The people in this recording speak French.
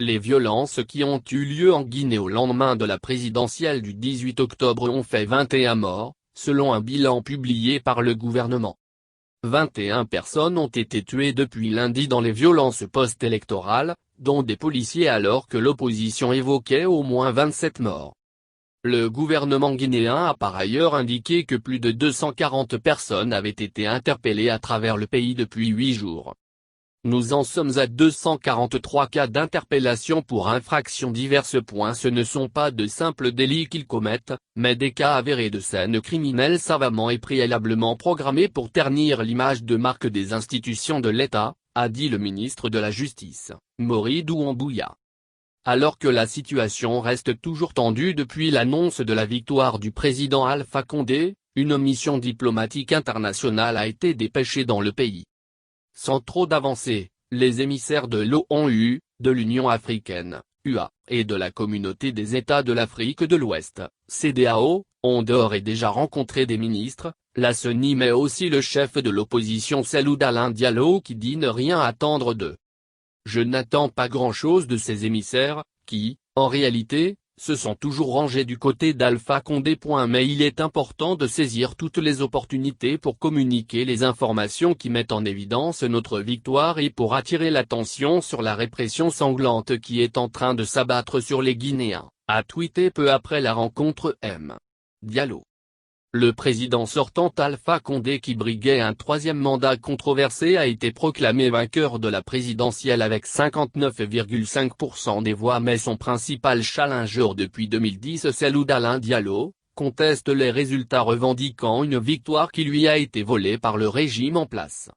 Les violences qui ont eu lieu en Guinée au lendemain de la présidentielle du 18 octobre ont fait 21 morts, selon un bilan publié par le gouvernement. 21 personnes ont été tuées depuis lundi dans les violences post-électorales, dont des policiers alors que l'opposition évoquait au moins 27 morts. Le gouvernement guinéen a par ailleurs indiqué que plus de 240 personnes avaient été interpellées à travers le pays depuis 8 jours. Nous en sommes à 243 cas d'interpellation pour infractions diverses. Ce ne sont pas de simples délits qu'ils commettent, mais des cas avérés de scènes criminelles savamment et préalablement programmés pour ternir l'image de marque des institutions de l'État, a dit le ministre de la Justice, Mori Doumbouya. Alors que la situation reste toujours tendue depuis l'annonce de la victoire du président Alpha Condé, une mission diplomatique internationale a été dépêchée dans le pays. Sans trop d'avancées, les émissaires de l'ONU, de l'Union africaine, UA, et de la Communauté des États de l'Afrique de l'Ouest, CEDEAO, ont d'ores et déjà rencontré des ministres, la CENI mais aussi le chef de l'opposition Cellou Dalein Diallo qui dit ne rien attendre d'eux. Je n'attends pas grand-chose de ces émissaires, qui, en réalité, se sont toujours rangés du côté d'Alpha Condé. Mais il est important de saisir toutes les opportunités pour communiquer les informations qui mettent en évidence notre victoire et pour attirer l'attention sur la répression sanglante qui est en train de s'abattre sur les Guinéens, a tweeté peu après la rencontre M. Diallo. Le président sortant Alpha Condé qui briguait un troisième mandat controversé a été proclamé vainqueur de la présidentielle avec 59,5% des voix mais son principal challenger depuis 2010 Cellou Dalein Diallo, conteste les résultats revendiquant une victoire qui lui a été volée par le régime en place.